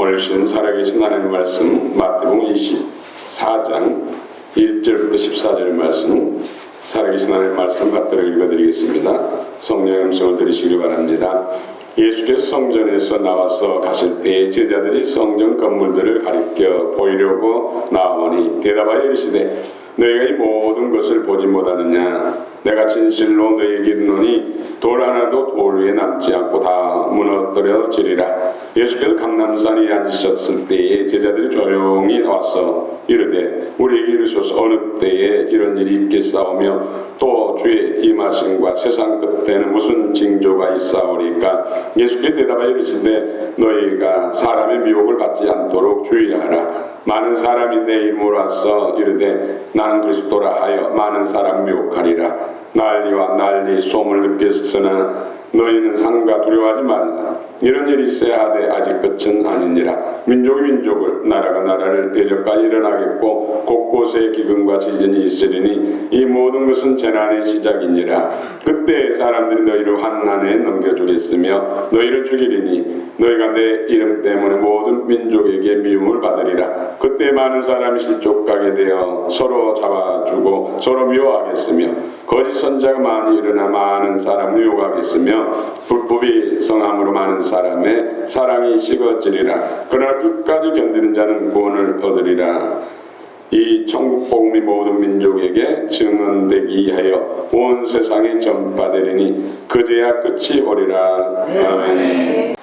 오늘 주신 살아계신 하나님의 말씀 마태복음 24장 1절부터 14절 말씀 살아계신 하나님의 말씀 받들어 읽어드리겠습니다. 성령의 음성을 들으시길 바랍니다. 예수께서 성전에서 나와서 가실 때에 제자들이 성전 건물들을 가리켜 보이려고 나오니 대답하여 이르시되 너희가 이 모든 것을 보지 못하느냐? 내가 진실로 너희에게 이르노니 돌 하나도 돌 위에 남지 않고 다 무너뜨려지리라. 예수께서 감람산 위에 앉으셨을 때에 제자들이 조용히 와서 이르되 우리에게 이르소서 어느 때에 이런 일이 있겠사오며 또 주의 임하심과 세상 끝에는 무슨 징조가 있사오리까? 예수께서 대답하여 이르시되 너희가 사람의 미혹을 받지 않도록 주의하라. 많은 사람이 내 이름으로 와서 이르되 나는 그리스도라 하여 많은 사람 미혹하리라. 난리와 난리 소문을 듣겠으나 너희는 상가 두려워하지 말라. 이런 일이 있어야 하되 아직 끝은 아니니라. 민족이 민족을 나라가 나라를 대적하여 일어나겠고 곳곳에 기근과 지진이 있으리니 이 모든 것은 재난의 시작이니라. 그때 사람들이 너희를 환난에 넘겨주겠으며 너희를 죽이리니 너희가 내 이름 때문에 모든 민족에게 미움을 받으리라. 그때 많은 사람이 실족하게 되어 서로 잡아주고 서로 미워하겠으며 거짓 선자가 많이 일어나 많은 사람을 유혹하겠으며 불법이 성함으로 많은 사람의 사랑이 식어지리라. 그러나 끝까지 견디는 자는 구원을 얻으리라. 이 천국 복음이 모든 민족에게 증언되기 하여 온 세상에 전파되리니 그제야 끝이 오리라. 아멘.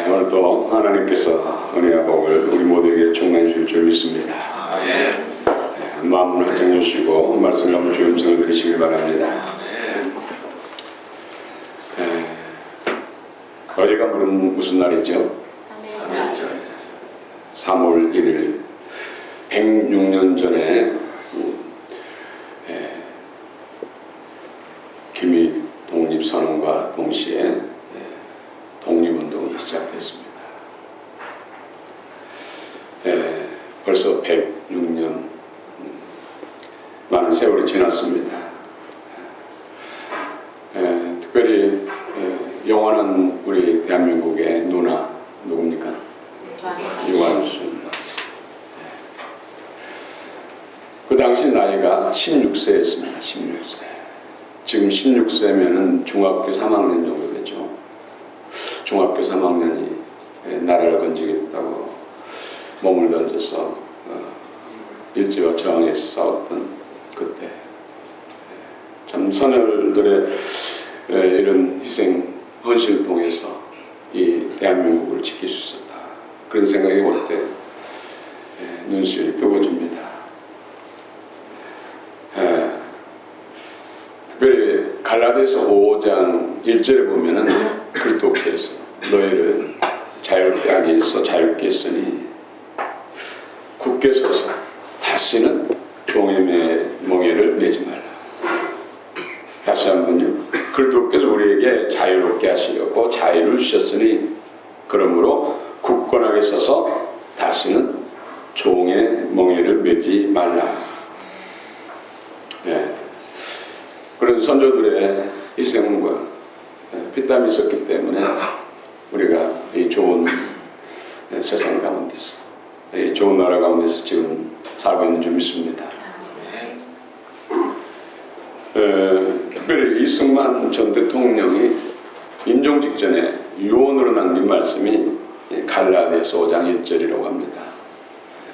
오늘도 하나님께서 은혜와 복을 우리 모두에게 충만히 주실 줄 믿습니다. 마음을 활짝 여시고 말씀을 한번 주의 음성을 들으시길 바랍니다. 어제가 무슨 날이죠? 3월 1일 106년 전에 김이 독립선언과 동시에 독립운동이 시작됐습니다. 벌써 106년 많은 세월이 지났습니다. 특별히 영원한 우리 대한민국의 누나 누굽니까? 유한순. 그 당시 당시 나이가 16세였습니다. 16세. 지금 16세면은 중학교 3학년 정도 되죠. 중학교 3학년이 나라를 건지겠다고 몸을 던져서 일제와 저항해서 싸웠던 그때, 참 선열들의 이런 희생 헌신을 통해서 이 대한민국을 지킬 수 있었다, 그런 생각이 올 때 눈시울이 뜨거워집니다. 특별히 갈라디아서 5장 1절에 보면은 그리스도께서 너희를 자유롭게 하기 위해서 자유롭게 했으니 굳게 서서 다시는 종의 멍에를 매지 말라. 다시 한번요. 그리스도께서 우리에게 자유롭게 하시려고 자유를 주셨으니 그러므로 굳건하게 서서 다시는 종의 멍에를 매지 말라. 그런 선조들의 희생과 피땀이 있었기 때문에 우리가 이 좋은 세상 가운데서, 이 좋은 나라 가운데서 지금 살고 있는 줄 믿습니다. 특별히 이승만 전 대통령이 임종 직전에 유언으로 남긴 말씀이 갈라디아서 5장 1절이라고 합니다.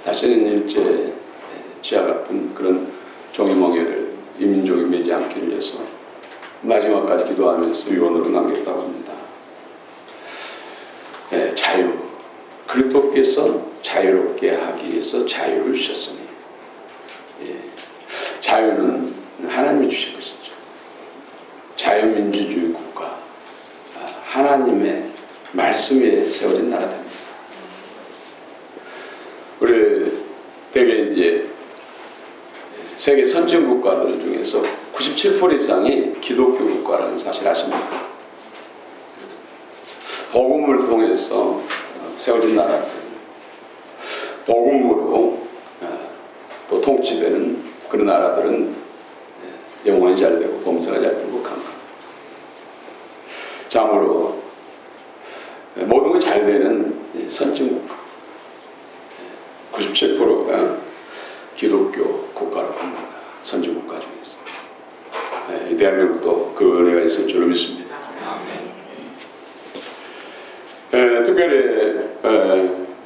다시는 일제 치아 같은 그런 종의 멍에를 이 민족이 매지 않기를 위해서 마지막까지 기도하면서 유언으로 남겼다고 합니다. 자유, 그리스도께서 자유롭게 하기 위해서 자유를 주셨으니, 자유는 하나님이 주신 것이죠. 자유민주주의 국가, 하나님의 말씀에 세워진 나라입니다. 우리 대개 이제 세계 선진 국가들 중에서 97% 이상이 기독교 국가라는 사실 아십니까? 복음을 통해서 세워진 나라들, 복음으로 또 통치되는 그런 나라들은 영원히 잘 되고 범사가 잘 되고 강합니다. 참으로 모든 게 잘 되는 선진국가 97%가 기독교 국가라고 합니다. 선진국가 중에서. 이 대한민국도 그 은혜가 있을 줄로 믿습니다. 특별히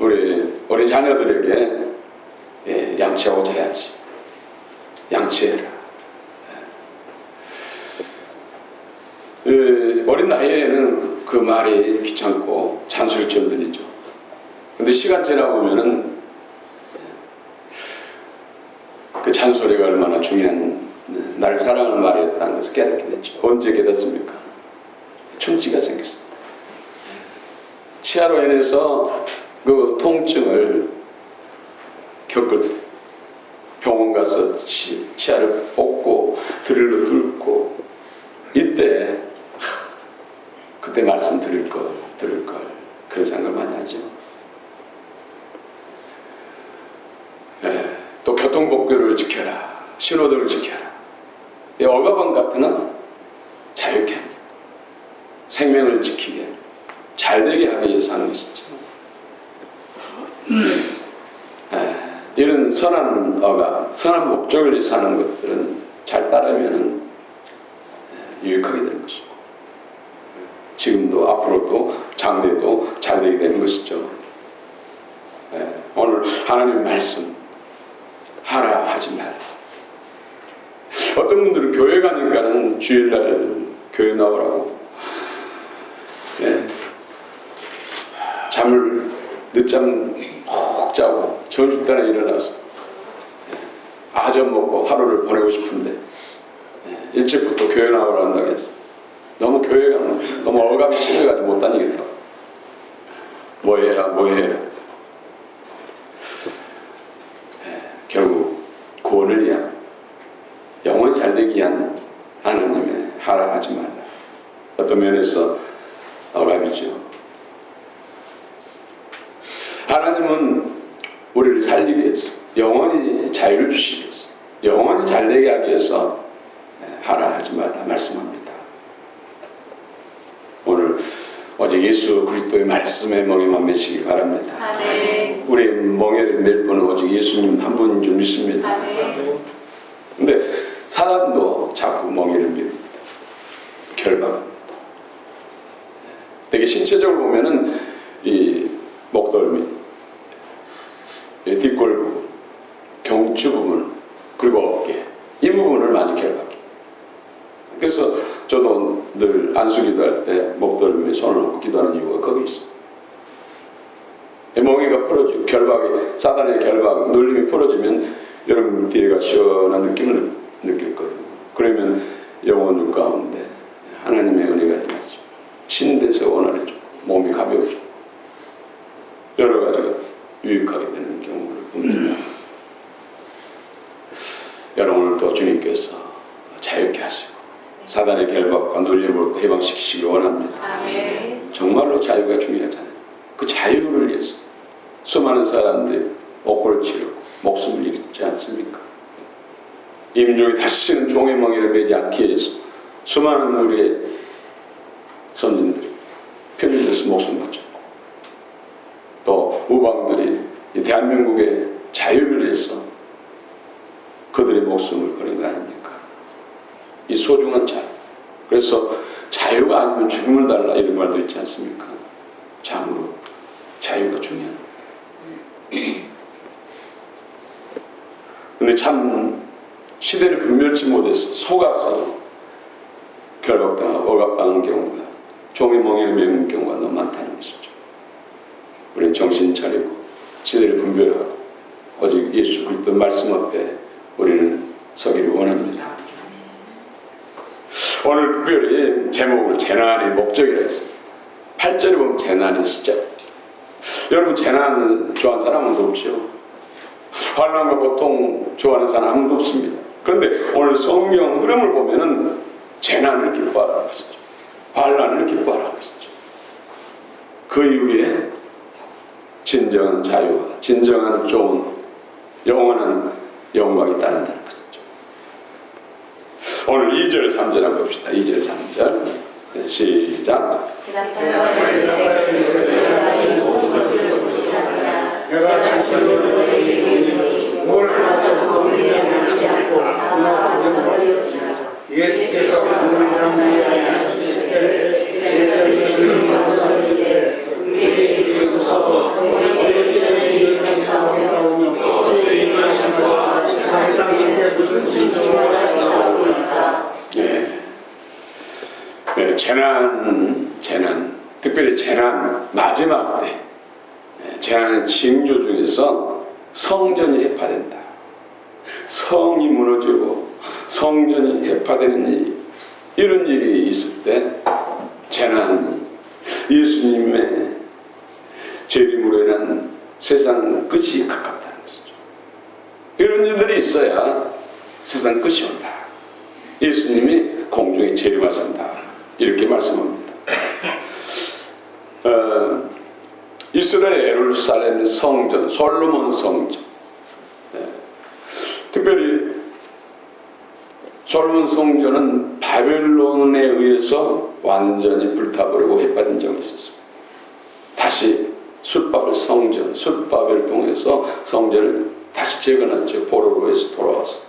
우리 어린 자녀들에게 양치하고 자야지, 양치해라. 어린 나이에는 그 말이 귀찮고 잔소리처럼 들리죠. 근데 시간 지나보면은 그 잔소리가 얼마나 중요한, 나를 사랑하는 말이었다는 것을 깨닫게 됐죠. 언제 깨닫습니까? 충치가 생겼습니다. 치아로 인해서 그 통증을 겪을 때 병원 가서 치아를 뽑고 드릴로 뚫고, 이때 그때 말씀 들을 걸 그런 생각을 많이 하죠. 또 교통법규를 지켜라, 신호등을 지켜라. 이 억압원 같은 건 자유케 합니다. 생명을 지키게, 잘되게 하기 위해서 하는 것이죠. 이런 선한 억압, 선한 목적을 위해서 하는 것들은 잘 따르면 유익하게 되는 것이고, 지금도 앞으로도 장래도 잘되게 되는 것이죠. 오늘 하나님 말씀 하라 하지 마라. 어떤 분들은 교회 가니까는 주일날 교회 나오라고, 잠을 늦잠 푹 자고 점심때나 일어나서 아점 먹고 하루를 보내고 싶은데 일찍부터 교회 나오라 한다고 해서 너무 교회가 너무 억압이 심해가지고 못 다니겠다. 뭐 해라 결국 구원을 위한, 영원히 잘되기 위한 하나님의 하라 하지 말라. 어떤 면에서 억압이죠. 하나님은 우리를 살리기 위해서, 영원히 자유를 주시기 위해서, 영원히 잘되게 하기 위해서 하라 하지 말라 말씀합니다. 오늘 오직 예수 그리스도의 말씀에 멍에만 매시기 바랍니다. 아멘. 우리의 멍에를 맬 분은 오직 예수님 한 분인 줄 믿습니다. 아멘. 사단도 자꾸 멍에를 밉니다. 결박합니다. 되게 신체적으로 보면은 이 목덜미, 뒷골 부분, 경추 부분, 그리고 어깨, 이 부분을 많이 결박해요. 그래서 저도 늘 안수기도 할 때 목덜미에 손을 얹고 기도하는 이유가 거기 있습니다. 멍에가 풀어지고 결박이, 사단의 결박, 눌림이 풀어지면 여러분 뒤에가 시원한 느낌을 느낄 거예요. 그러면 영혼 가운데 하나님의 은혜가 임하죠. 신대서 원활해져, 몸이 가벼워져, 여러 가지가 유익하게 되는 경우를 봅니다. 여러분 오늘도 주님께서 자유케 하시고 사단의 결박과 눌림으로부터 해방시키시기 원합니다. 아멘. 정말로 자유가 중요하잖아요. 그 자유를 위해서 수많은 사람들이 옥고를 치르고 목숨을 잃지 않습니까? 임종이 다시는 종의 멍에를 매지 않기 위해서 수많은 우리의 선진들이 편일에서 목숨 바쳤고, 또 우방들이 이 대한민국의 자유를 위해서 그들의 목숨을 버린 거 아닙니까? 이 소중한 자유. 그래서 자유가 아니면 죽음을 달라 이런 말도 있지 않습니까? 참으로 자유가 중요합니다. 근데 참 시대를 분별치 못해서 속아서 결박당하고 억압당하는 경우가, 종의 멍에를 매는 경우가 너무 많다는 것이죠. 우리는 정신 차리고 시대를 분별하고 오직 예수 그리스도 말씀 앞에 우리는 서기를 원합니다. 오늘 특별히 제목을 재난의 목적이라 했습니다. 8절에 보면 재난의 시작. 여러분 재난을 좋아하는 사람 아무도 없죠. 환난과 고통 좋아하는 사람 아무도 없습니다. 그런데 오늘 성경 흐름을 보면은 재난을 기뻐하라는 것이죠. 환난을 기뻐하라는 것이죠. 그 이후에 진정한 자유와 진정한 좋은 영원한 영광이 따른다는 것이죠. 오늘 2절 3절 한번 봅시다. 2절 3절 시작. 내가 자신으로 너에게 이르니 뭘 하고 미련하지 않고 하나님을 예수께서 강림상에 앉으실 때 제자들이 주님을 모시실 때 우리에게 이르소서 우리에게 이르는 싸우며 주의 말씀과 세상에 무슨 신청을 하시옵니까? 재난, 특별히 재난 마지막 때 재난의 징조 중에서 성전이 해파된다. 성이 무너지고 성전이 해파되는 일, 이런 일이 있을 때 재난이 예수님의 재림으로 인한 세상 끝이 가깝다는 것이죠. 이런 일들이 있어야 세상 끝이 온다. 예수님이 공중에 재림하신다. 이렇게 말씀합니다. 이스라엘 예루살렘 성전, 솔로몬 성전, 특별히 솔로몬 성전은 바벨론에 의해서 완전히 불타버리고 해파된 적이 있었습니다. 다시 숫바벨 성전, 숫바벨을 통해서 성전을 다시 재건했죠. 보로로에서 돌아와서.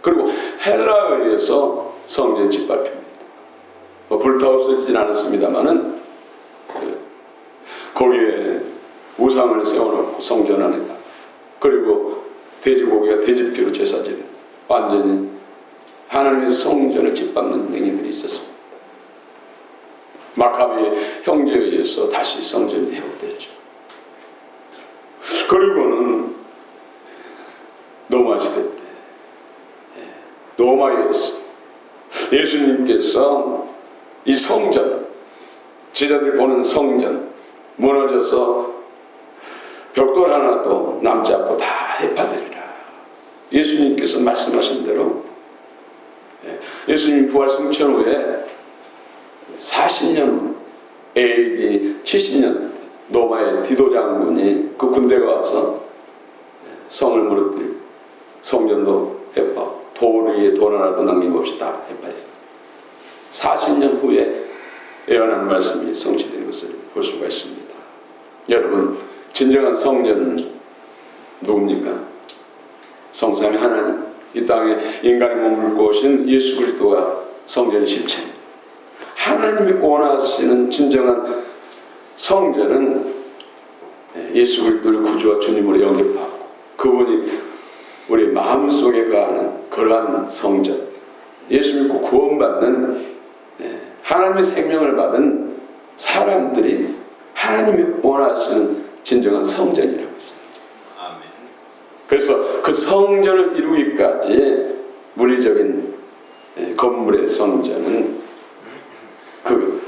그리고 헬라에 의해서 성전이 짓밟힙니다. 불타 없어지진 않았습니다만은 거기에 우상을 세워놓고 성전 안에다, 그리고 돼지고기가 돼지피로 제사지는 완전히 하나님의 성전을 짓밟는 행위들이 있었습니다. 마카비 형제에 의해서 다시 성전이 회복됐죠. 그리고는 로마 시대 때 로마에서 예수님께서 이 성전, 제자들이 보는 성전 무너져서 벽돌 하나도 남지 않고 다 해파되리라. 예수님께서 말씀하신 대로 예수님 부활 승천 후에 40년 AD 70년 로마의 디도 장군이 그 군대가 와서 성을 무너뜨리고 성전도 해파, 돌 위에 돌 하나도 남김없이 다 해파했습니다. 40년 후에 예언한 말씀이 성취된 것을 볼 수가 있습니다. 여러분, 진정한 성전은 누굽니까? 성삼위 하나님, 이 땅에 인간의 몸을 입고 오신 예수 그리스도가 성전의 실체입니다. 하나님이 원하시는 진정한 성전은 예수 그리스도를 구주와 주님으로 영접하고 그분이 우리 마음속에 거하는 그러한 성전, 예수 믿고 구원받는 하나님의 생명을 받은 사람들이 하나님이 원하시는 진정한 성전이라고 했습니다. 그래서 그 성전을 이루기까지 물리적인 건물의 성전은 그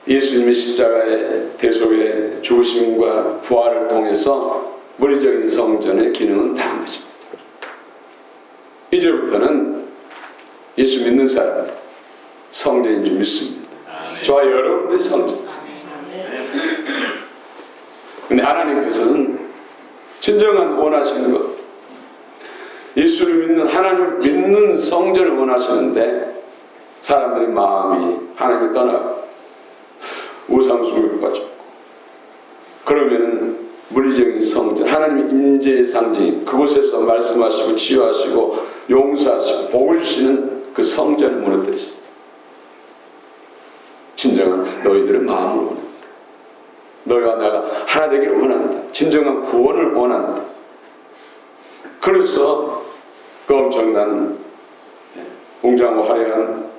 예수님의 십자가의 대속의 죽으심과 부활을 통해서 물리적인 성전의 기능은 다한 것입니다. 이제부터는 예수 믿는 사람들 성전인 줄 믿습니다. 저와 여러분들이 성전입니다. 근데 하나님께서는 진정한 원하시는 것, 예수를 믿는 하나님을 믿는 성전을 원하시는데 사람들의 마음이 하나님을 떠나고 우상숭배에 빠졌고, 그러면은 물리적인 성전, 하나님의 임재의 상징인 그곳에서 말씀하시고 치유하시고 용서하시고 복을 주시는 그 성전을 무너뜨렸습니다. 진정한 너희들의 마음을 원한다. 너희와 내가 하나 되기를 원한다. 진정한 구원을 원한다. 그래서 그 엄청난 웅장하고 화려한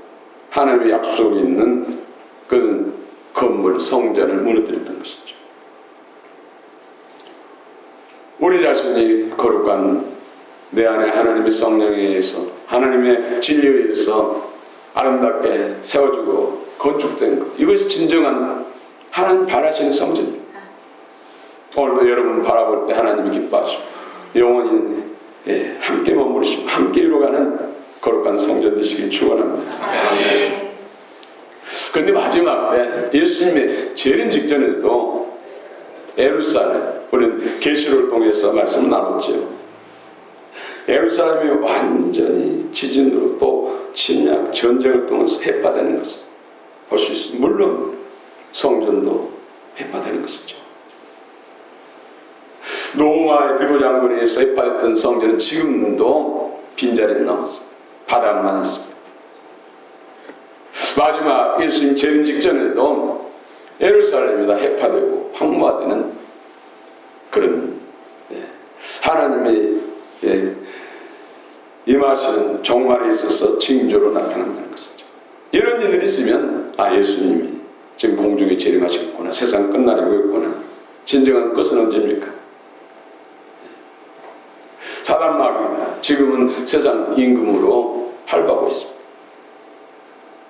하나님의 약속이 있는 그 건물, 성전을 무너뜨렸던 것이죠. 우리 자신이 거룩한 내 안에 하나님의 성령에 의해서, 하나님의 진리에 의해서 아름답게 세워지고 건축된 것, 이것이 진정한 하나님 바라시는 성전입니다. 오늘도 여러분 바라볼 때 하나님이 기뻐하시고 영원히 함께 머무르시고 함께 이루어가는 거룩한 성전 되시길 축원합니다. 그런데 마지막 때 예수님의 재림 직전에도 예루살렘, 우리는 계시록을 통해서 말씀을 나눴죠. 예루살렘이 완전히 지진으로 또 침략, 전쟁을 통해서 해파되는 것을 볼 수 있습니다. 물론 성전도 해파되는 것이죠. 로마의 디도 장군에 의해서 해파됐던 성전은 지금도 빈자리가 남았습니다. 바닥만 있습니다. 마지막 예수님 재림 직전에도 예루살렘이 다 해파되고 황무화되는 그런 하나님의 임하시는 종말에 있어서 징조로 나타난다는 것이죠. 이런 일들이 있으면 예수님이 지금 공중에 재림하시겠구나, 세상 끝나려고겠구나. 진정한 끝은 언제입니까? 사단 마귀가 지금은 세상 임금으로 활보하고 있습니다.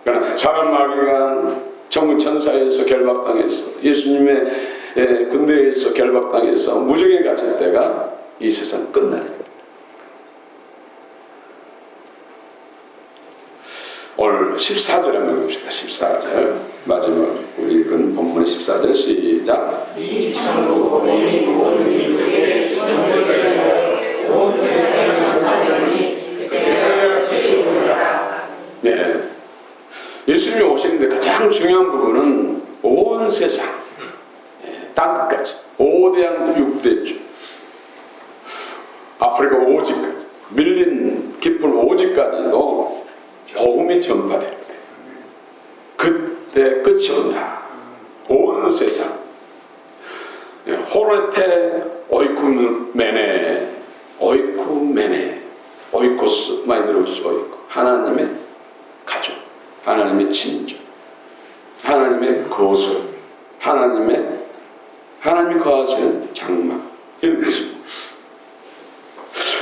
그러나 사단 마귀가 정부 천사에서 결박당해서 예수님의 군대에서 결박당해서 무적에 갇힐 때가 이 세상 끝날입니다. 오늘 14절 한번 봅시다. 14절 마지막 우리 읽은 본문의 14절 시작. 이 천국이 모든 민족에게 전도되어 온 세상에 전파되니 그때가 시오리라. 네, 예수님이 오시는데 가장 중요한 부분은 온 세상, 땅끝까지 5대양 6대주, 아프리카 오지까지, 밀린 깊은 오지까지도 복음이 전파될 때, 그때 끝이 온다. 온 세상. 호레테 오이쿠메네, 오이쿠메네, 오이코스 많이 들어보시죠. 오이코. 하나님의 가족, 하나님의 친족, 하나님의 거술, 하나님이 거하시는 장막, 이런 뜻입니다.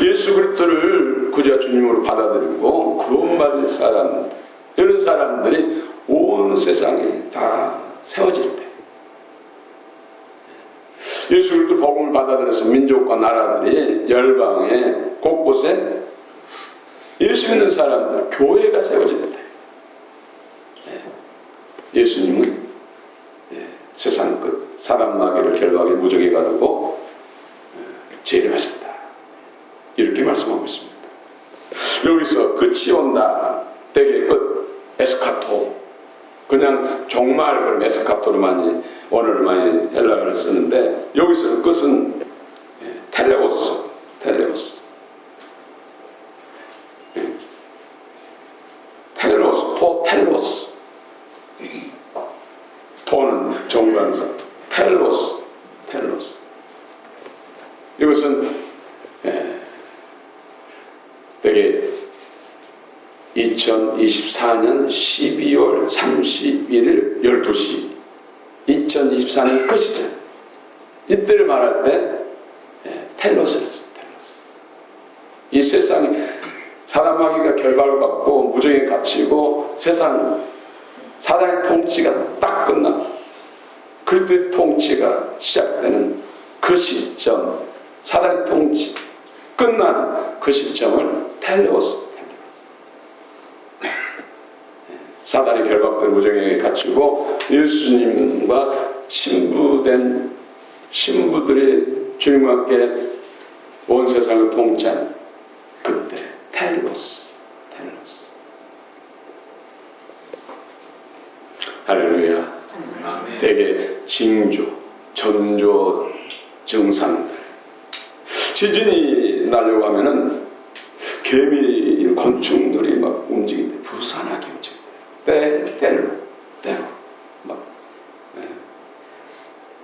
예수 그리스도를 구주와 주님으로 받아들이고 구원받은 사람, 이런 사람들이 온 세상에 다 세워질 때, 예수 그리스도 복음을 받아들여서 민족과 나라들이 열방에 곳곳에 예수 믿는 사람들, 교회가 세워질 때, 예수님은 세상 끝 사단 마귀를 결박에 무적에 가두고 재림하신다, 이렇게 말씀하고 있습니다. 여기서 끝이 온다, 때의 끝, 에스카토, 그냥 종말, 그럼 에스카토로 많이 원어를 많이 헬라어를 쓰는데 여기서 끝은 텔레오스, 텔레오스. 토텔로스. 토는 정관사, 텔로스. 이것은 되게 2024년 12월 31일 12시 2024년 끝이죠. 이때를 말할 때 텔로스였어요. 이 세상이 사단 마귀가 결박받고 무정에 갇히고 세상 사단의 통치가 딱 끝나 그리스도의 통치가 시작되는 그 시점, 사단의 통치 끝나는 그 시점을 텔레오스, 사단이 결박된 무정에 갇히고 예수님과 신부된 신부들이 주님과 함께 온 세상을 통치한 그때 텔레오스. 할렐루야. 되게 징조, 전조 증상들. 지진이 나려고 하면은 개미, 곤충들이 막 움직이는데 부산하게 움직이는데 때로 막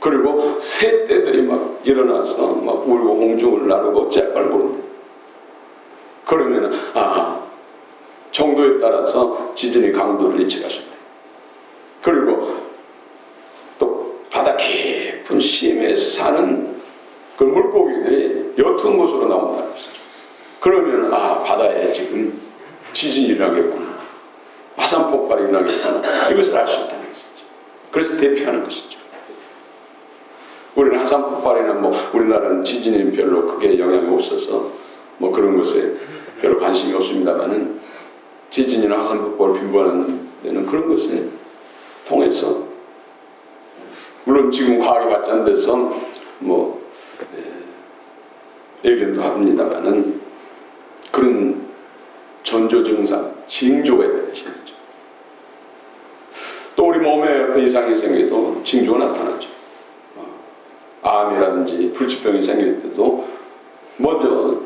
그리고 새떼들이 막 일어나서 막 울고 홍중을 나르고 어찌할 걸 모른대. 그러면은 정도에 따라서 지진의 강도를 예측하신대. 그리고 또 바다 깊은 심해에서 사는 그 물고기들이 옅은 곳으로 나온다는 것이죠. 그러면 바다에 지금 지진이 일어나겠구나, 화산 폭발이 일어나겠구나, 이것을 알 수 있다는 것이죠. 그래서 대피하는 것이죠. 우리는 화산 폭발이나 우리나라는 지진이 별로 크게 영향이 없어서 그런 것에 별로 관심이 없습니다만은 지진이나 화산 폭발을 빈번하는 데는 그런 것에 통해서 물론 지금 과학이 발전돼서 예견도 합니다만은 그런 전조 증상, 징조가 있다. 또 우리 몸에 어떤 이상이 생겨도 징조가 나타나죠. 암이라든지 불치병이 생길 때도 먼저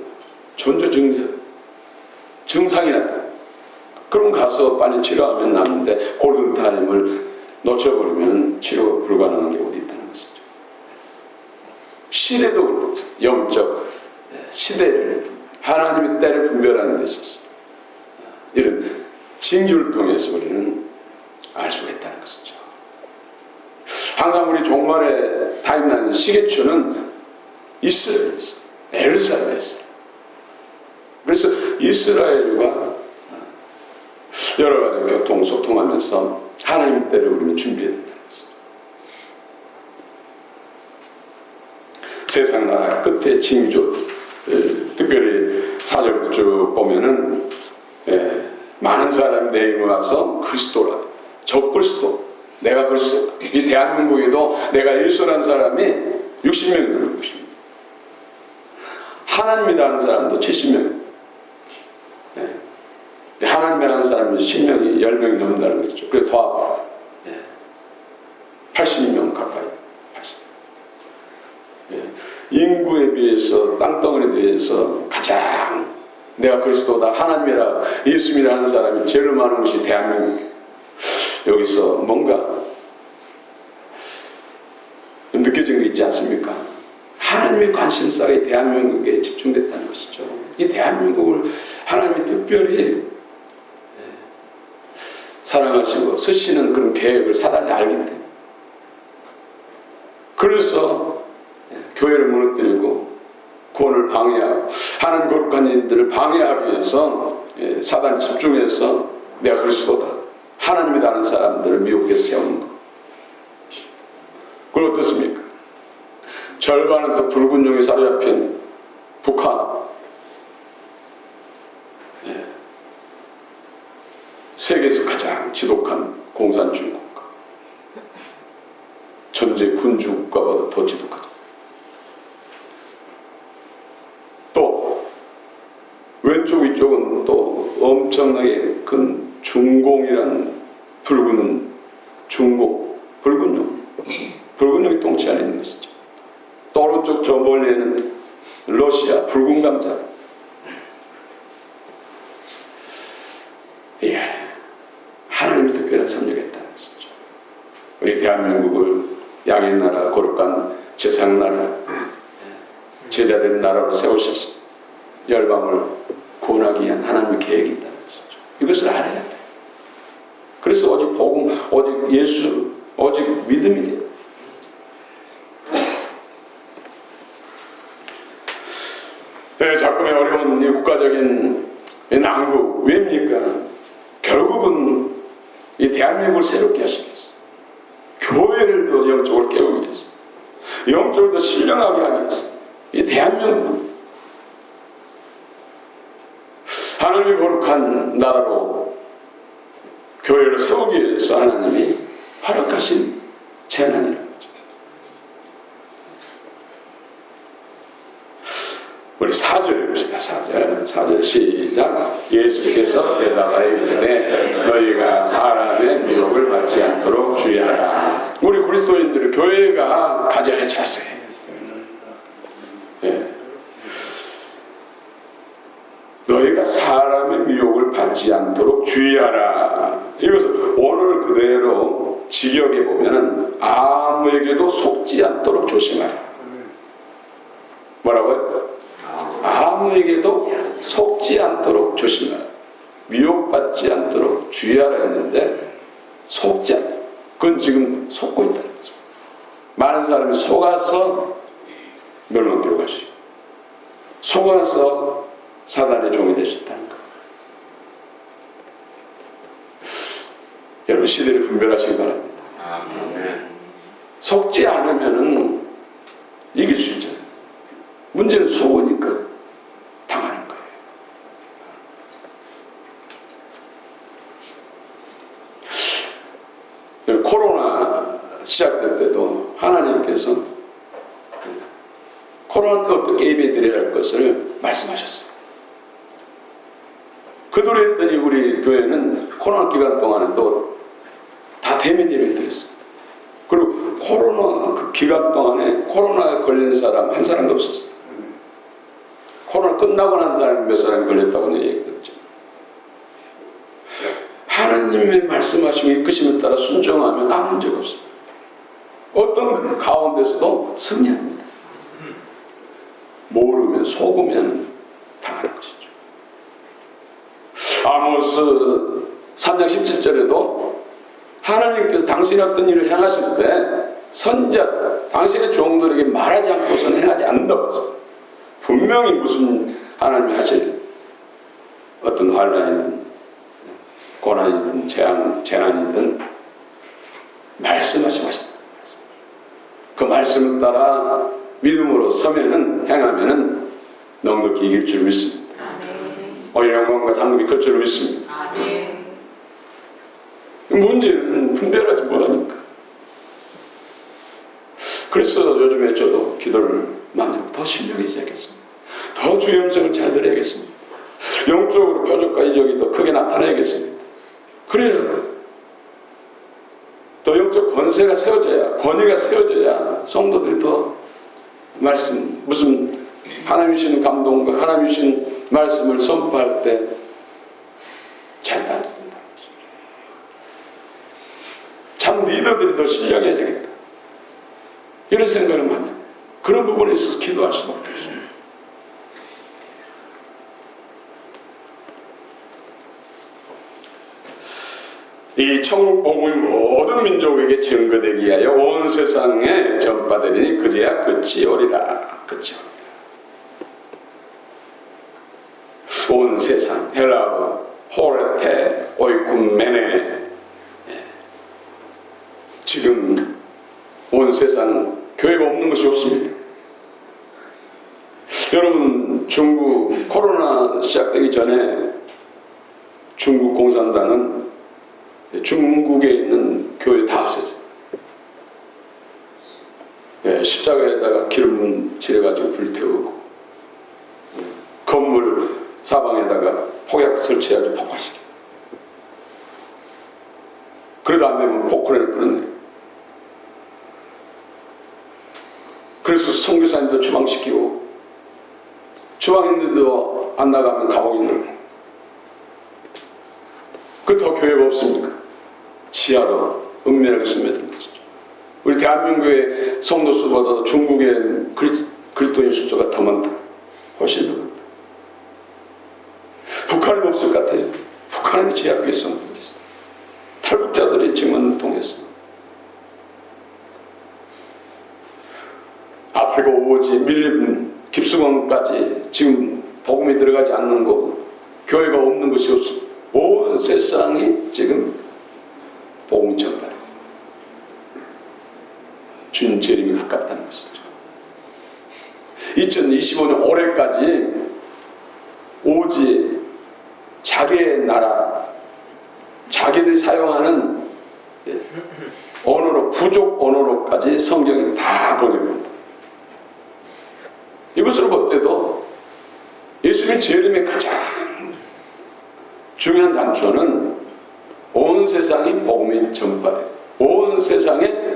전조 증상이 나타나. 그럼 가서 빨리 치료하면 낫는데 골든타임을 놓쳐버리면 치료가 불가능한 경우도 있다는 것이죠. 시대도 그렇고 영적 시대를 하나님의 때를 분별하는 데 있어서 이런 징조를 통해서 우리는 알 수가 있다는 것이죠. 항상 우리 종말의 타임라인 시계추는 이스라엘에 있어요. 에르사레임에 있어요. 그래서 이스라엘과 여러 가지 교통소통하면서 하나님의 때를 우리는 준비해야 된다는 것이죠. 세상 나라 끝에 징조, 특별히 4절부터 쭉 보면은 많은 사람이 내 이름을 와서 그리스도라, 저 그리스도, 내가 그리스도다. 이 대한민국에도 내가 예수라는 사람이 60명이 넘는 것입니다. 하나님이라는 사람도 70명. 하나님이라는 사람이 10명이 10명이 넘는다는 거죠. 그래서 더하고 80명 가까이. 80명. 인구에 비해서 땅덩어리에 비해서 가장 내가 그리스도다, 하나님이라 예수님이라는 사람이 제일 많은 것이 대한민국. 여기서 뭔가 느껴진 게 있지 않습니까? 하나님의 관심사가 이 대한민국에 집중됐다는 것이죠. 이 대한민국을 하나님이 특별히 사랑하시고 쓰시는 그런 계획을 사단이 알기 때문에, 그래서 교회를 무너뜨리고 구원을 방해하고 하나님 거룩한 일들을 방해하기 위해서 사단이 집중해서 내가 그리스도다, 하나님이라는 사람들을 미혹해서 세우는 것. 그건 어떻습니까? 절반은 또 붉은 용에 사로잡힌 북한, 세계에서 가장 지독한 공산주의 국가, 전제 군주 국가보다 더 지독하죠. 또 왼쪽 위쪽은 또 엄청나게 큰 중공이라는 붉은 중공, 붉은 용, 붉은 용이 통치 안에 있는 것이죠. 또 오른쪽 저 멀리에는 러시아, 붉은 감자. 하나님의 특별한 섭리가 있다는 것이죠. 우리 대한민국을 양의 나라, 거룩한 제사장 나라, 제자된 나라로 세우셔서 열방을 구원하기 위한 하나님의 계획이 있다는 것이죠. 이것을 알아야 돼요. 그래서 오직 복음, 오직 예수, 오직 믿음이 돼요. 네, 자꾸의 어려운 이 국가적인 이 난국, 왜입니까? 결국은 이 대한민국을 새롭게 하시기 위해서, 교회를 더 영적으로 깨우기 위해서, 영적으로 더 신령하게 하기 위해서, 이 대한민국을 하나님의 거룩한 나라로 교회를 세우기 위해서 하나님이 허락하신 재난이라는 거죠. 우리 4절 해봅시다. 4절 시작. 예수께서 대답하여 이르시되 너희가 사람의 미혹을 받지 않도록 주의하라. 우리 그리스도인들의 교회가 가져야 할 자세. 예. 너희가 사람의 미혹을 받지 않도록 주의하라. 이것을 원어를 그대로 직역해 보면은 아무에게도 속지 않도록 조심하라. 뭐라고요? 아무에게도 속지 않도록 조심하라. 미혹받지 않도록 주의하라 했는데 속지 않아. 그건 지금 속고 있다는 거죠. 많은 사람이 속아서 멸망기로 가시고 속아서 사단의 종이 되셨다는 거. 여러분 시대를 분별하시기 바랍니다. 아멘. 속지 않으면은 이길 수 있잖아요. 문제는 속으니까 당하는 거예요. 코로나 시작될 때도 하나님께서 코로나 때 어떻게 예배 드려야 할 것을 말씀하셨어요. 그대로 했더니 우리 교회는 코로나 기간 동안에도 다 대면 예배를 드렸어요. 그리고 코로나 그 기간 동안에 코로나에 걸린 사람 한 사람도 없었어요. 코로나 끝나고 난 사람이 몇 사람이 걸렸다고 얘기 들었죠. 하나님의 말씀하시고 이끄심에 따라 순종하면 아무 문제가 없습니다. 어떤 가운데서도 승리합니다. 모르면 속으면 당하는 것이죠. 아모스 3장 17절에도 하나님께서 당신이 어떤 일을 행하실 때 선자, 당신의 종들에게 말하지 않고서는 행하지 않는다고 했어요. 분명히 무슨 하나님이 하실 어떤 환난이든 고난이든 재난이든 말씀하시고 하신다. 그 말씀을 따라 믿음으로 서면은 행하면은 넉넉히 이길 줄 믿습니다. 영광과 상급이 클 줄 믿습니다. 문제는 분별하지 못하니까. 그래서 요즘에 저도 기도를 많이 하고 더 신령해져야겠습니다. 더 주의 음성을 잘 들어야겠습니다. 영적으로 표적과 이적이 더 크게 나타나야겠습니다. 그래야 더 영적 권세가 세워져야, 권위가 세워져야 성도들이 더 말씀, 무슨 하나님 주시는 감동과 하나님 주시는 말씀을 선포할 때 잘 따른다. 참 리더들이 더 신령해야겠다. 이런 생각을 많이 해요. 그런 부분에 있어서 기도할 수밖에 없어요. 이 천국 복음이 모든 민족에게 증거되기 위하여 온 세상에 전파되리니 그제야 끝이 오리라. 끝이 오리라. 온 세상, 헬라어 호레테 오이쿰메네. 지금 온 세상 교회가 없는 것이 없습니다. 여러분, 중국 코로나 시작되기 전에 중국 공산당은 중국에 있는 교회 다 없앴어요. 십자가에다가 기름 칠해가지고 불태우고 건물 사방에다가 폭약 설치해가지고 폭파시켜요. 그래도 안 되면 포크레인을 끊어내요. 그래서 선교사님도 추방시키고 추방인들도 안 나가면 감옥에 넣어요. 그 더 교회가 없습니까? 지하로 은밀하게 스며든 것이죠. 우리 대한민국의 성도 수보다 중국의 그리스도인 숫자가 더 많다. 훨씬 더 많다. 북한은 없을 것 같아요. 북한은 제약교회 성도들이 있어요. 탈북자들의 증언을 통해서 아프리카 오지 밀림 깊수강까지 지금 복음이 들어가지 않는 곳, 교회가 없는 곳이 없습니다. 온 세상이 지금 복음이 전파됐어요. 주님 재림이 가깝다는 것이죠. 2025년 올해까지 오직 자기의 나라, 자기들이 사용하는 언어로, 부족 언어로까지 성경이 다 번역됩니다. 이것으로 볼 때도 예수님 재림의 가장 중요한 단초는 온 세상이 복음이 전파돼, 온 세상에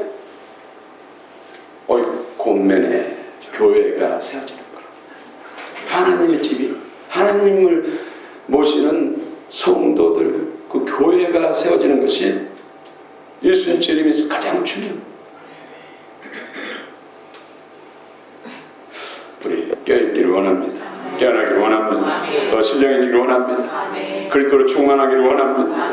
곤면에 교회가 세워지는 거예요. 하나님의 집이, 하나님을 모시는 성도들, 그 교회가 세워지는 것이 예수님 재림에서 가장 중요합니다. 우리 껴있기를 원합니다. 깨어나기를 원합니다. 더 신령해지기를 원합니다. 그리스도로 충만하기를 원합니다.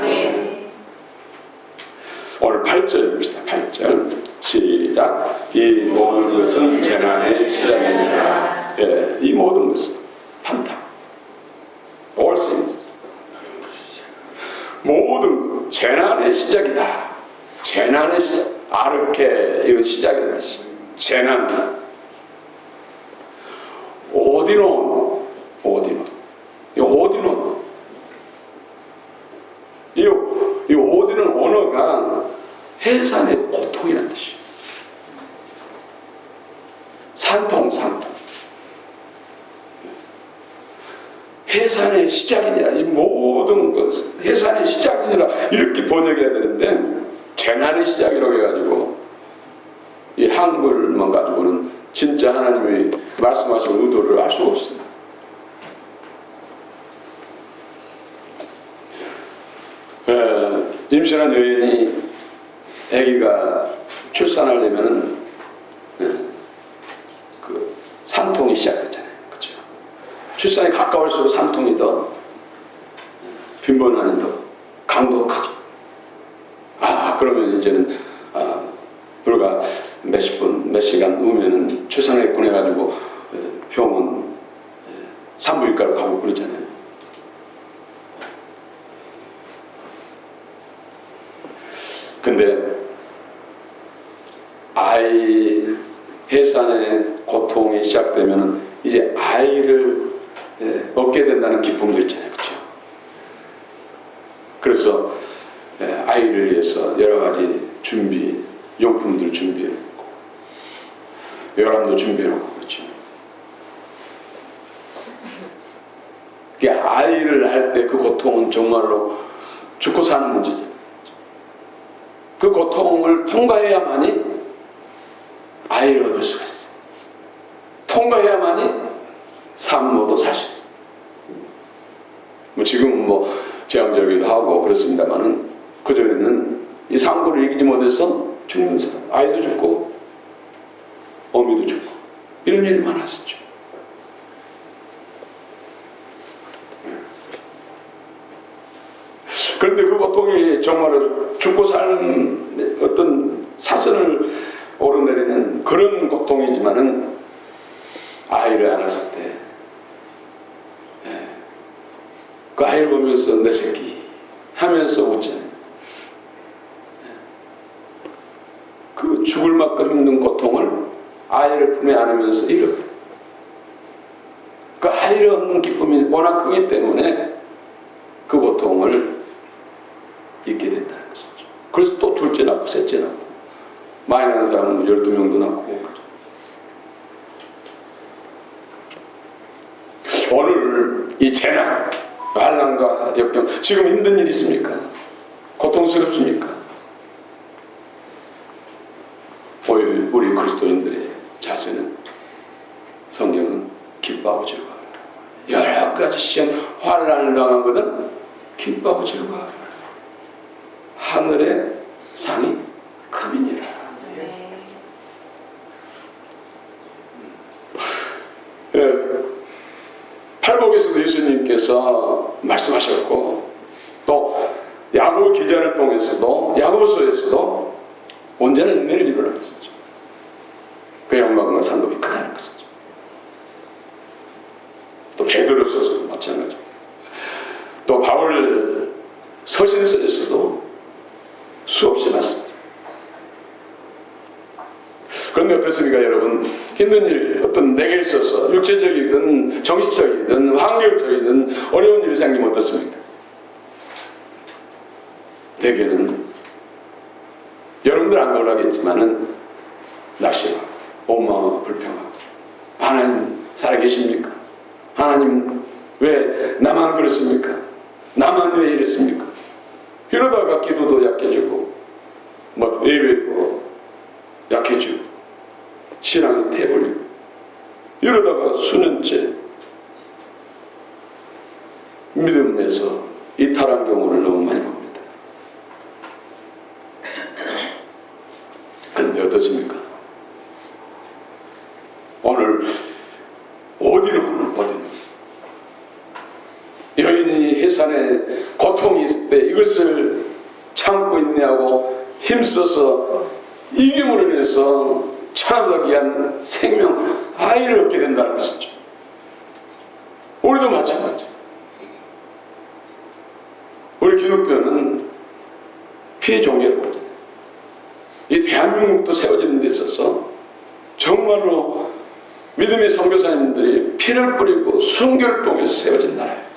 오늘 8절입니다. 8절 시작. 이 모든 것은 재난의 시작이니라. 예, 이 모든 것은 판타. All things. 모든 재난의 시작이다. 재난의 시작. 아르케 이건 시작이라는 뜻이. 재난. 오디논. 이 오디논. 이 오디논 언어가 해산의 고통이라는 뜻이에요. 산통. 해산의 시작이니라. 이 모든 것 해산의 시작이니라. 이렇게 번역해야 되는데 재난의 시작이라고 해가지고 이 한글만 가지고는 진짜 하나님이 말씀하신 의도를 알 수가 없어요. 임신한 여인이 아기가 출산하려면은 그 산통이 시작됐잖아요. 그렇죠? 출산이 가까울수록 산통이 더 빈번함이 더 강독하죠. 그러면 이제는 불과 몇십 분, 몇 시간 후면은 출산하겠군 해가지고 병원 산부인과로 가고 그러잖아요. 근데 아이 해산의 고통이 시작되면은 이제 아이를 얻게 된다는 기쁨도 있잖아요. 그렇죠? 그래서 아이를 위해서 여러 가지 용품들 준비해놓고 요람도 준비해놓고 그렇죠. 아이를 할 때 그 고통은 정말로 죽고 사는 문제죠. 그 고통을 통과해야만이 아이를 얻을 수가 있어요. 통과해야만이 산모도 살 수 있어요. 지금은 제왕절개도 하고 그렇습니다만은 그전에는 이 상고를 이기지 못해서 죽는 사람, 아이도 죽고 어미도 죽고 이런 일이 많았었죠. 그런데 그 고통이 정말로 죽고 사는 어떤 사선을 오르내리는 그런 고통이지만은 아이를 안았을 때 그 아이를 보면서 내 새끼 하면서 웃잖아요. 그 죽을 만큼 힘든 고통을 아이를 품에 안으면서 잃어버려요. 그 아이를 얻는 기쁨이 워낙 크기 때문에 그 고통을 잊게 된다는 것이죠. 그래서 또 둘째 낳고 셋째 낳고 많이 낳은 사람은 12명도 낳고. 오늘 이 재난, 환난과 역병, 지금 힘든 일 있습니까? 고통스럽습니까? 우리 그리스도인들의 자세는 성경은 기뻐하고 즐거워요. 여러 가지 시험, 환난을 당하거든 기뻐하고 즐거워요. 하늘에 상이 크미니라. 팔복에서도 예수님께서 말씀하셨고, 또 야고보 기자를 통해서도, 야고보서에서도 언제나 은혜를 이루라고 했었죠. 그 영광과 상급이 크다는 것이죠. 또 베드로서에서도 마찬가지고, 또 바울 서신서에서도 수없이 말씀합니다. 그런데 어떻습니까, 여러분? 힘든 일, 어떤 내게 있어서 육체적이든 정신적이든 환경적이든 어려운 일이 생기면 어떻습니까? 대개는 여러분들 안 놀라겠지만은 낙심하고 원망하고 불평하고, 하나님 살아계십니까? 하나님 왜 나만 그렇습니까? 나만 왜 이랬습니까? 이러다가 기도도 약해지고 뭐 예배도 약해지고 신앙이 태버리고, 이러다가 수년째 믿음에서 이탈한 경우를 너무 많이 봅니다. 그런데 어떻습니까? 오늘 어디는 여인이 해산에 고통이 있을 때 이것을 참고 있냐고 힘써서 이김으로 인해서 천하보다 귀한 생명, 아이를 얻게 된다는 것이죠. 우리도 마찬가지. 우리 기독교는 피해 종교라고 하잖아요. 이 대한민국도 세워지는 데 있어서 정말로 믿음의 선교사님들이 피를 뿌리고 순교를 통해서 세워진 나라예요.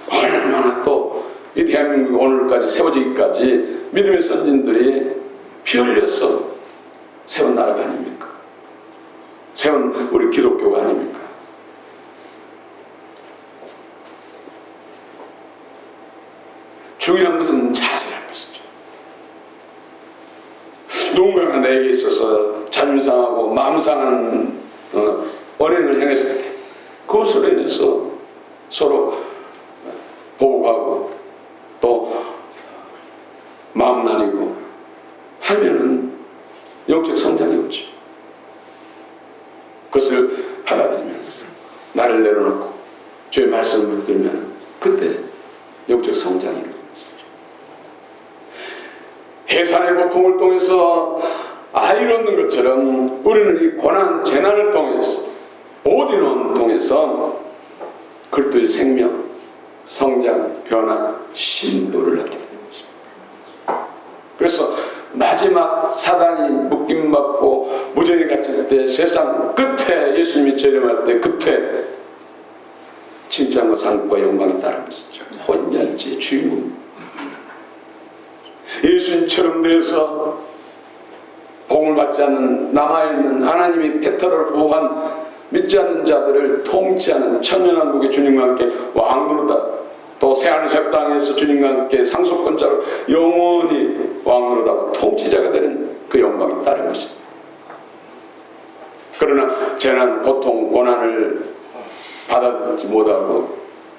얼마나 또 이 대한민국이 오늘까지 세워지기까지 믿음의 선진들이 피 흘려서 세운 나라가 아닙니까? 세운 우리 기독교가 아닙니까? 중요한 것은 자세라는 것이죠. 누군가가 내게 있어서 자존심 상하고 마음 상하는 언행을 행했을 때 그것으로 인해서 서로 보복하고 또 마음 나뉘고 하면은 영적 성장이 없죠. 그것을 받아들이면서 나를 내려놓고 주의 말씀을 붙들면 그때 영적 성장이 일어나는 것이죠. 해산의 고통을 통해서 아이를 얻는 것처럼 우리는 이 고난, 재난을 통해서 오디논 통해서 그리스도의 생명, 성장, 변화, 신도를 얻게 되는 것입니다. 그래서 마지막 사단이 묶임받고 무전이 갇힐 때, 세상 끝에 예수님이 재림할 때 그때 칭찬과 상과 영광이 따른 것이죠. 혼연지의 주인공. 예수님처럼 돼서 복을 받지 않는 남아있는 하나님이 페트로를 보호한 믿지 않는 자들을 통치하는 천년왕국의 주님과 함께 왕노릇하고, 또 새하늘 새 땅에서 주님과 함께 상속권자로 영원히 왕노릇하고 통치자가 되는 그 영광이 따른 것입니다. 그러나 재난, 고통, 고난을 받아들이지 못하고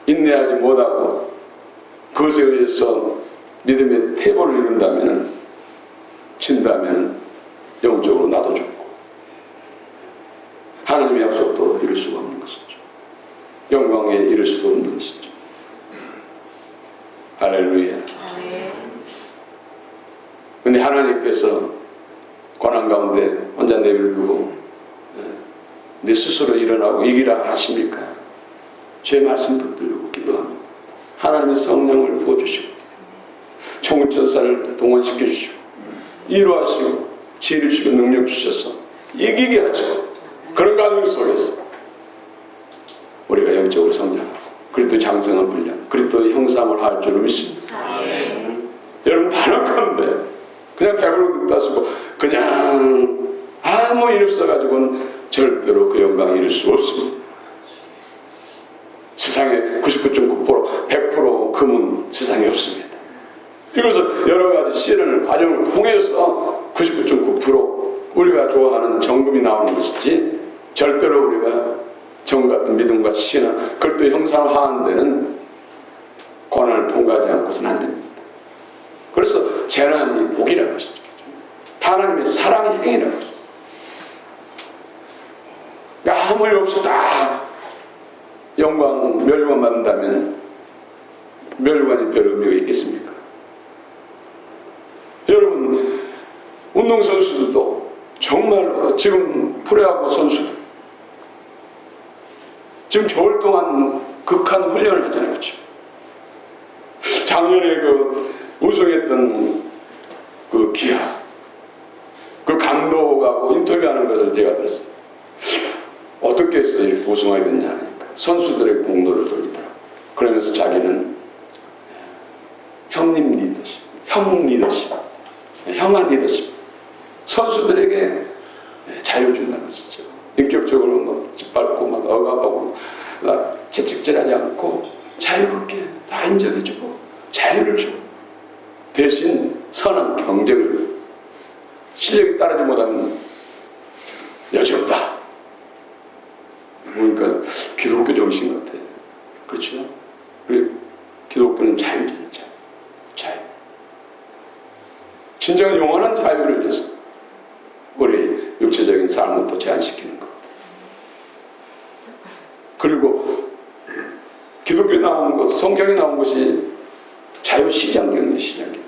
인내하지 못하고 그것에 의해서 믿음의 태보를 이룬다면, 진다면 영적으로 나도 죽고 하나님의 약속도 이룰 수가 없는 것이죠. 영광에 이룰 수도 없는 것이죠. 할렐루야. 근데 하나님께서 고난 가운데 혼자 내비를 두고 내 스스로 일어나고 이기라 하십니까? 제 말씀 붙들고 기도하면 하나님의 성령을 부어주시고 총천사를 동원시켜 주시고 이루하시고 지혜를 주시고 능력 주셔서 이기게 하시고, 그런 과정 속에서 우리가 영적으로 성장하고 그리스도의 장성한 분량, 그리스도의 형상을 할 줄로 믿습니다. 여러분 단언컨대 그냥 배부르고 듣다 쓰고 그냥 아무 일 없어가지고는 절대로 그 영광을 이룰 수 없습니다. 세상에 99.9% 100% 금은 세상에 없습니다. 이것은 여러 가지 시련을 과정을 통해서 99.9% 우리가 좋아하는 정금이 나오는 것이지, 절대로 우리가 정 같은 믿음과 신앙, 그리스도의 형상을 하는 데는 고난을 통과하지 않고서는 안 됩니다. 그래서 재난이 복이라는 것이죠. 하나님의 사랑의 행위라는 것이죠. 그러니까 아무 일 없이 다 영광, 멸류관 받는다면 멸류관이 별 의미가 있겠습니까? 여러분, 운동선수들도 정말로 지금 프로야구 선수들 지금 겨울 동안 극한 훈련을 하잖아요. 그렇죠? 작년에 그 우승했던 그 기아 그 감독하고 인터뷰하는 것을 제가 들었어요. 어떻게 해서 이렇게 우승하게 됐냐 하니까 선수들의 공로를 돌리더라고요. 그러면서 자기는 형님 리더십, 형 리더십, 형한 리더십, 선수들에게 자유를 준다는 것이죠. 인격적으로 막 짓밟고 막 억압하고 막 채찍질하지 않고 자유롭게 다 인정해주고 자유를 주고 대신 선한 경쟁을 실력이 따르지 못하면 여지없다. 그러니까 기독교 정신 같아요. 그렇죠? 그리고 기독교는 자유주의자. 자유. 진정 영원한 자유를 위해서 우리 육체적인 삶을 또 제한시키는 것. 그리고 기독교에 나온 것, 성경에 나온 것이 자유시장경이에요. 시장경.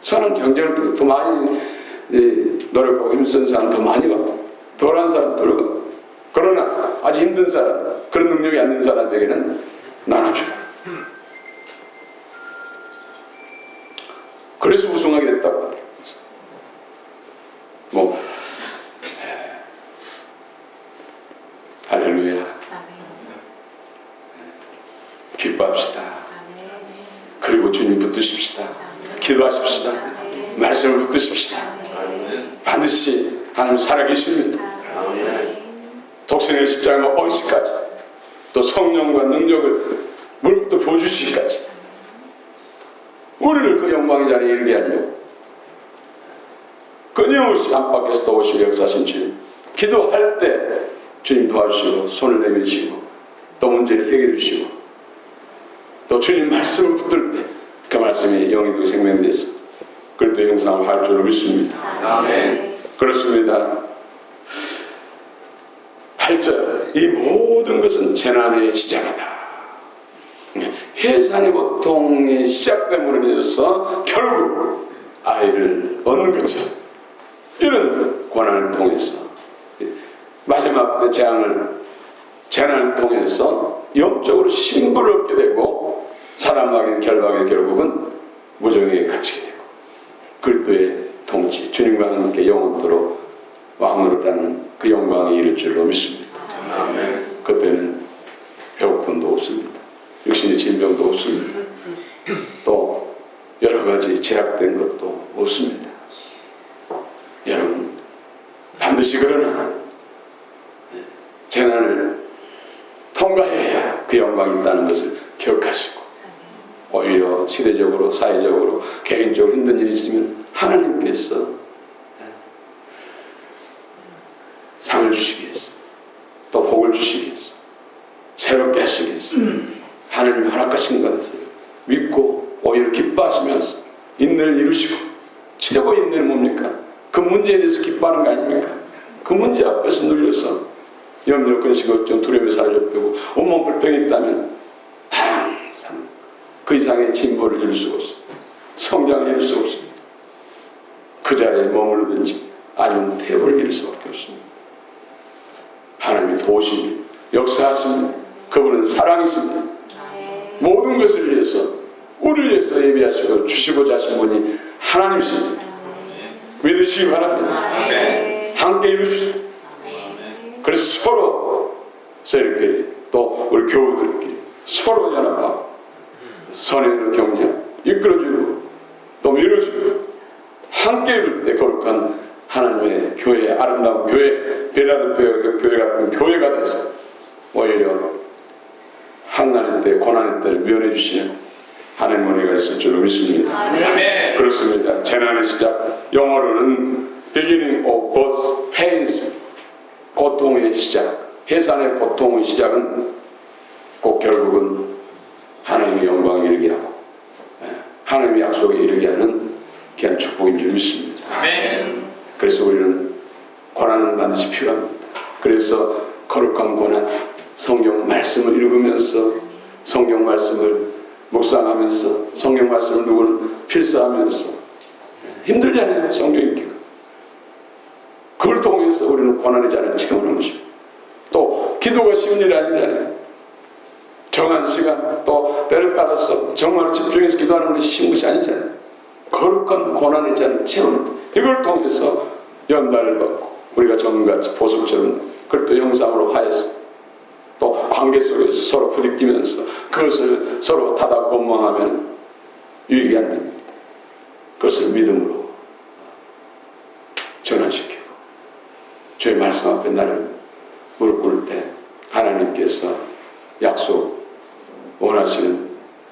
선한 경쟁을 더 많이 노력하고 힘쓴 사람 더 많이 가고 덜한 사람 덜 가고 그러나 아주 힘든 사람, 그런 능력이 안 되는 사람에게는 나눠주라. 그래서 우승하게 됐다고 하더라고요. 뭐 할렐루야. 기뻐합시다. 그리고 주님 붙드십시다. 기도하십시다. 말씀을 붙드십시다. 반드시 하나님 살아계십니다. 독생의 십자가와 번시까지 또 성령과 능력을 물부터 보여주시기까지 우리를 그 영광의 자리에 이르게 하려고 끊임없이 안팎에서 오시고 역사하신 주님, 기도할 때 주님 도와주시고 손을 내미시고 또 문제를 해결해 주시고 또 주님 말씀을 붙들 때 그 말씀이 영이 되고 생명이 돼서 그걸 또 형상을 할 줄로 믿습니다. 아멘. 그렇습니다. 8절, 이 모든 것은 재난의 시작이다. 해산의 고통이 시작됨으로 인해서 결국 아이를 얻는 거죠. 이런 고난을 통해서 마지막 때 재난을 통해서 영적으로 신부를 얻게 되고 사람에게 결박에 결국은 무정에게 갇히게 되고 그리스도의 통치, 주님과 함께 영원토록 왕노릇하는 그 영광에 이를 줄로 믿습니다. 아멘. 그때는 배고픔도 없습니다. 육신의 질병도 없습니다. 또 여러 가지 제약된 것도 없습니다. 여러분 반드시 그러나 재난을 통과해야 그 영광이 있다는 것을 기억하시고 오히려 시대적으로 사회적으로 개인적으로 힘든 일이 있으면 하나님께서 상을 주시기 위해서 또 복을 주시기 위해서 새롭게 하시기 위해서 하나님이 허락하신 것을 믿고 오히려 기뻐하시면서 인내를 이루시고 최고 인내는 뭡니까? 그 문제에 대해서 기뻐하는 거 아닙니까? 그 문제 앞에서 눌려서 염려, 근심, 걱정, 두려움에 사로잡히고 온몸 불평이 있다면 항상 그 이상의 진보를 이룰 수가 없습니다. 성장을 이룰 수가 없습니다. 그 자리에 머무르든지 아니면 퇴보를 이룰 수밖에 없습니다. 하나님이 도우십니다. 역사하십니다. 그분은 사랑이십니다. 모든 것을 위해서 우리를 위해서 예비하시고 주시고자 하신 분이 하나님이십니다. 믿으시기 바랍니다. 함께 이루십시오. 그래서 서로 세력끼리 또 우리 교우들끼리 서로 연합하고 선행을 격려하고 이끌어주고 또 밀어주고 함께 이룰 때 거룩한 하나님의 교회, 아름다운 교회, 빌라델피아 교회 같은 교회가 돼서 오히려 한난의 때, 고난의 때를 면해 주시는 하나님 은혜가 있을 줄로 믿습니다. 아멘. 그렇습니다. 재난의 시작, 영어로는 beginning of birth pains, 고통의 시작, 해산의 고통의 시작은 꼭 결국은 하나님의 영광에 이르게 하고 하나님의 약속에 이르게 하는 귀한 축복이 복인 줄 믿습니다. 그래서 우리는 고난은 반드시 필요합니다. 그래서 거룩한 고난, 성경 말씀을 읽으면서 성경 말씀을 묵상하면서 성경 말씀을 누구를 필사하면서 힘들잖아요. 성경 읽기가. 그걸 통해서 우리는 고난의 자리를 체험하는 것입니다. 또 기도가 쉬운 일이 아니잖아요. 정한 시간 또 때를 따라서 정말 집중해서 기도하는 것이 쉬운 것이 아니잖아요. 거룩한 고난의 자리를 체험하는 것. 이걸 통해서 연단을 받고 우리가 정같이 보석처럼 그걸 또 형상으로 하여서 또 관계 속에서 서로 부딪히면서 그것을 서로 타다 원망하면 유익이 안 됩니다. 그것을 믿음으로 전환시키고 주의 말씀 앞에 나를 무릎 꿇을 때 하나님께서 약속 원하시는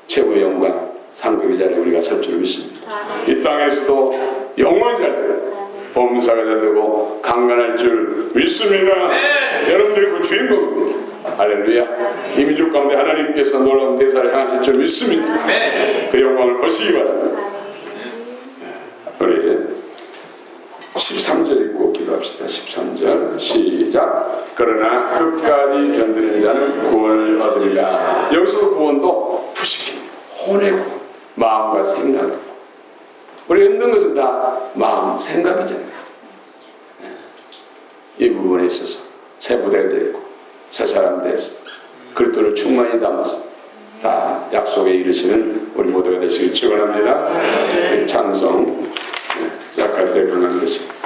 최고의 영광 상급의 자리에 우리가 설 줄을 믿습니다. 이 땅에서도 영원히 잘 되고 범사가 잘 되고 강건할 줄 믿습니다. 여러분들이 그 주인공입니다. 할렐루야. 이 민족 가운데 하나님께서 놀라운 대사를 향하실 줄 믿습니다. 그 영광을 보시기 바랍니다. 우리 13절 읽고 기도합시다. 13절 시작. 그러나 끝까지 견디는 자는 구원을 얻으리라. 여기서 구원도 부식입니다. 혼의 구원, 마음과 생각이고 우리가 있는 것은 다 마음, 생각이잖아요. 이 부분에 있어서 새 부대가 되고 새 사람 돼서 그리스도를 충만히 담아서 다 약속에 이르시는 우리 모두가 되시길 축원합니다. 찬송 약할 때 강한 것입니다.